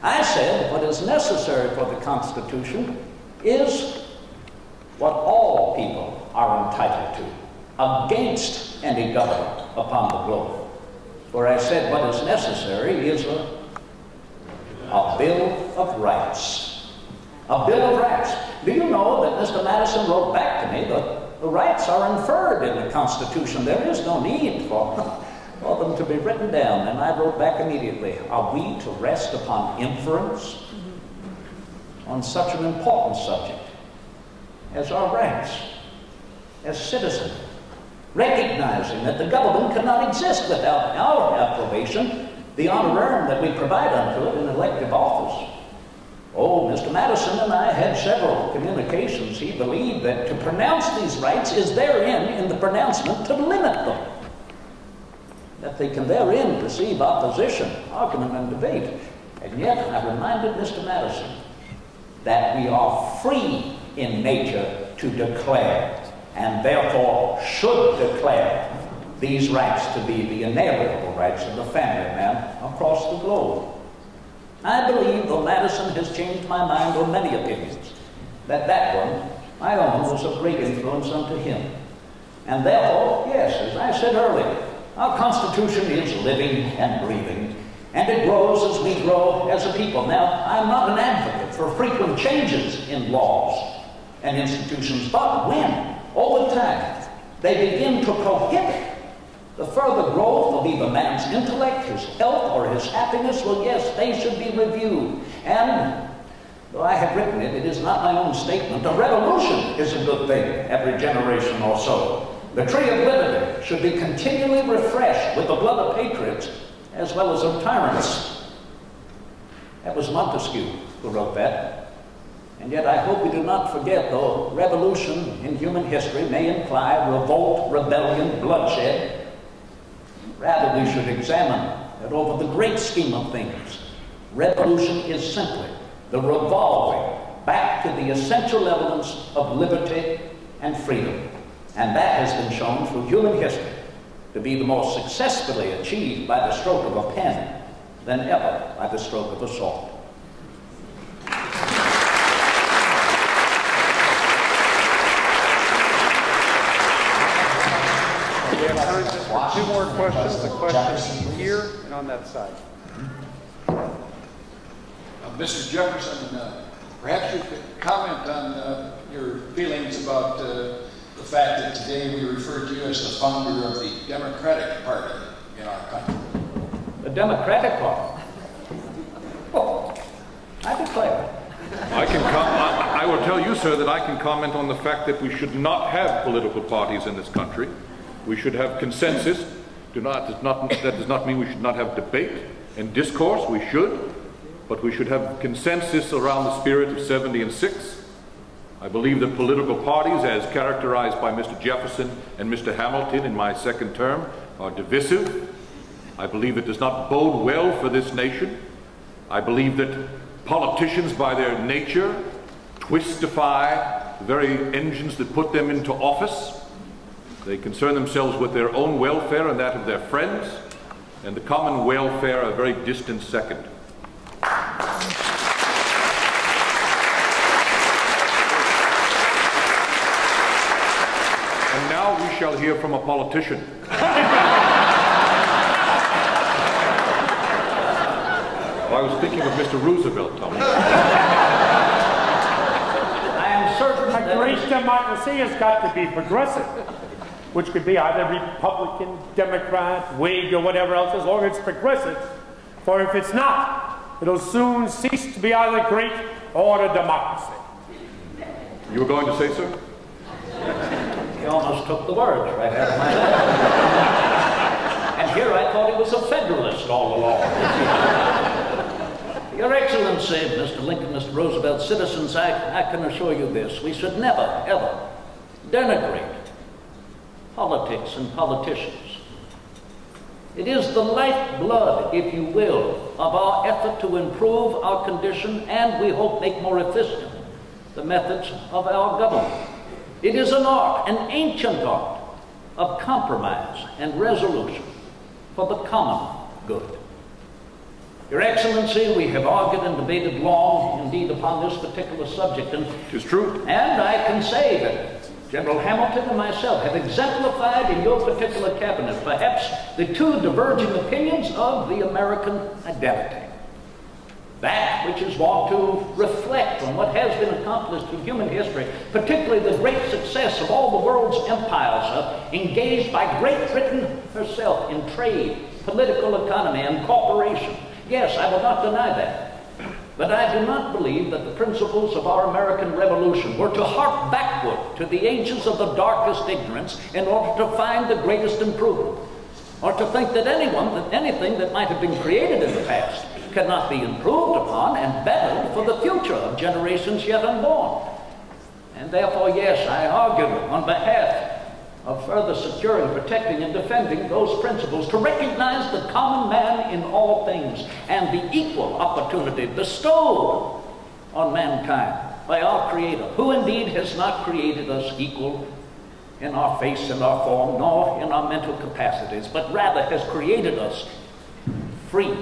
I said what is necessary for the Constitution is what all people are entitled to, against any government upon the globe. For I said what is necessary is a Bill of Rights. A Bill of Rights. Do you know that Mr. Madison wrote back to me that the rights are inferred in the Constitution? There is no need for them to be written down. And I wrote back immediately, are we to rest upon inference on such an important subject as our rights as citizens, recognizing that the government cannot exist without our approbation, the honorarium that we provide unto it in elective office? Oh, Mr. Madison and I had several communications. He believed that to pronounce these rights is therein, in the pronouncement, to limit them. That they can therein receive opposition, argument, and debate. And yet, I reminded Mr. Madison that we are free in nature to declare, and therefore should declare these rights to be the inalienable rights of the family man across the globe. I believe, though Madison has changed my mind on many opinions, that one, my own, was of great influence unto him. And therefore, yes, as I said earlier, our Constitution is living and breathing, and it grows as we grow as a people. Now, I'm not an advocate for frequent changes in laws and institutions, but when, over time, they begin to prohibit the further growth of either man's intellect, his health, or his happiness, well, yes, they should be reviewed. And though I have written it, it is not my own statement. A revolution is a good thing every generation or so. The tree of liberty should be continually refreshed with the blood of patriots as well as of tyrants. That was Montesquieu who wrote that. And yet I hope we do not forget, though revolution in human history may imply revolt, rebellion, bloodshed, rather we should examine that over the great scheme of things, revolution is simply the revolving back to the essential elements of liberty and freedom. And that has been shown through human history to be the more successfully achieved by the stroke of a pen than ever by the stroke of a sword. We have time just for two more questions. The question here and on that side. Mr. Jefferson, perhaps you could comment on your feelings about the fact that today we refer to you as the founder of the Democratic Party in our country. The Democratic Party? Oh, I declare. I will tell you, sir, that I can comment on the fact that we should not have political parties in this country. We should have consensus. That does not mean we should not have debate and discourse. We should. But we should have consensus around the spirit of 70 and 6. I believe that political parties, as characterized by Mr. Jefferson and Mr. Hamilton in my second term, are divisive. I believe it does not bode well for this nation. I believe that politicians, by their nature, twistify the very engines that put them into office. They concern themselves with their own welfare and that of their friends, and the common welfare a very distant second. And now we shall hear from a politician. I was thinking of Mr. Roosevelt, Tommy. I am certain a great democracy has got to be progressive, which could be either Republican, Democrat, Whig, or whatever else, as long as it's progressive. For if it's not, it'll soon cease to be either great or a democracy. You were going to say, sir? He almost took the words right out of my mouth. And here I thought he was a Federalist all along. Your Excellency, Mr. Lincoln, Mr. Roosevelt, citizens, I can assure you this. We should never, ever denigrate politics and politicians. It is the lifeblood, if you will, of our effort to improve our condition and, we hope, make more efficient the methods of our government. It is an art, an ancient art, of compromise and resolution for the common good. Your Excellency, we have argued and debated long, indeed, upon this particular subject. And 'tis true. And I can say that General Hamilton and myself have exemplified in your particular cabinet perhaps the two diverging opinions of the American identity. That which is wont to reflect on what has been accomplished in human history, particularly the great success of all the world's empires engaged by Great Britain herself in trade, political economy, and cooperation. Yes, I will not deny that. But I do not believe that the principles of our American Revolution were to hark backward to the ages of the darkest ignorance in order to find the greatest improvement, or to think that anything that might have been created in the past cannot be improved upon and bettered for the future of generations yet unborn. And therefore, yes, I argue on behalf of further securing, protecting, and defending those principles, to recognize the common man in all things and the equal opportunity bestowed on mankind by our Creator, who indeed has not created us equal in our face and our form, nor in our mental capacities, but rather has created us free.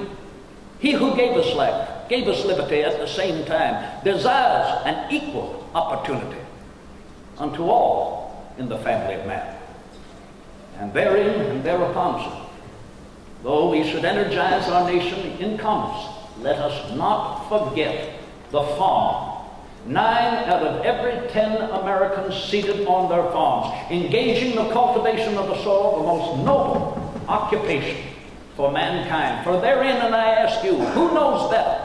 He who gave us life, gave us liberty at the same time, desires an equal opportunity unto all in the family of man. And therein and thereupon, sir, though we should energize our nation in commerce, let us not forget the farmer. 9 out of every 10 Americans seated on their farms, engaging the cultivation of the soil, the most noble occupation for mankind. For therein, and I ask you, who knows better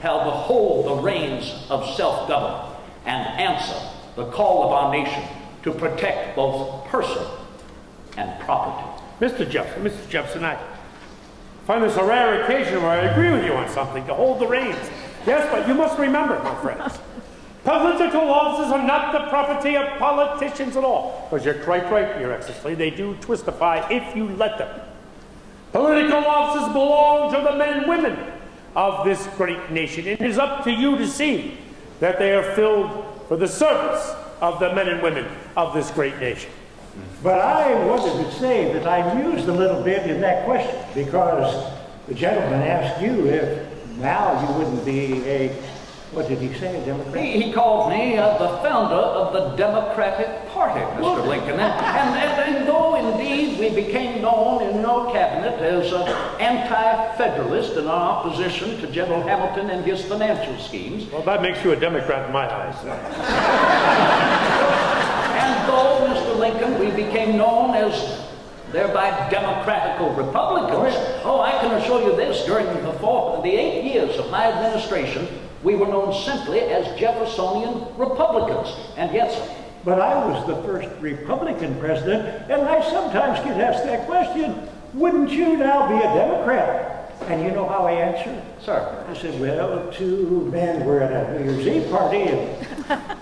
how to hold the reins of self-government and answer the call of our nation to protect both person and property? Mr. Jefferson, I find this a rare occasion where I agree with you on something, to hold the reins. Yes, but you must remember, my friends, political offices are not the property of politicians at all. Because you're quite right, Your Excellency, they do twistify if you let them. Political offices belong to the men and women of this great nation. It is up to you to see that they are filled for the service of the men and women of this great nation. But I wanted to say that I mused a little bit in that question, because the gentleman asked you if now you wouldn't be a, what did he say, a Democrat? He called me the founder of the Democratic Party, Mr. Lincoln. And though indeed we became known in your cabinet as anti-federalist in our opposition to General Hamilton and his financial schemes. Well, that makes you a Democrat in my eyes. And though, Mr. Lincoln, we became known as thereby democratical Republicans, I can assure you this, during the 8 years of my administration, we were known simply as Jeffersonian Republicans. And yet, sir, but I was the first Republican president, and I sometimes get asked that question, wouldn't you now be a Democrat? And you know how I answered? Sir. I said, well, 2 men were at a New Year's Eve party, and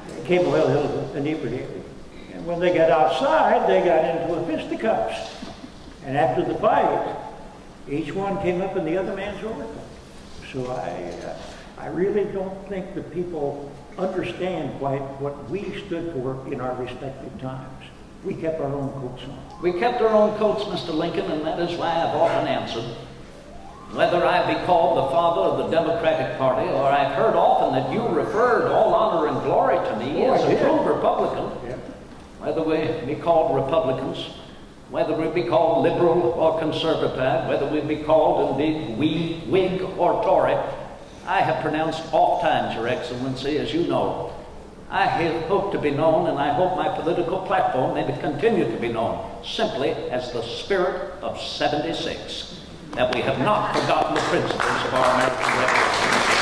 they came a little inebriated. And when they got outside, they got into a fisticuffs. And after the fight, each one came up in the other man's oracle. So I really don't think that people understand quite what we stood for in our respective times. We kept our own coats on. We kept our own coats, Mr. Lincoln, and that is why I've often answered, whether I be called the father of the Democratic Party, or I've heard often that you referred all honor and glory to me as a true Republican, whether we be called Republicans, whether we be called liberal or conservative, whether we be called indeed Whig or Tory, I have pronounced oft times, Your Excellency, as you know, I hope to be known, and I hope my political platform may continue to be known, simply as the spirit of '76, that we have not forgotten the principles of our American Revolution.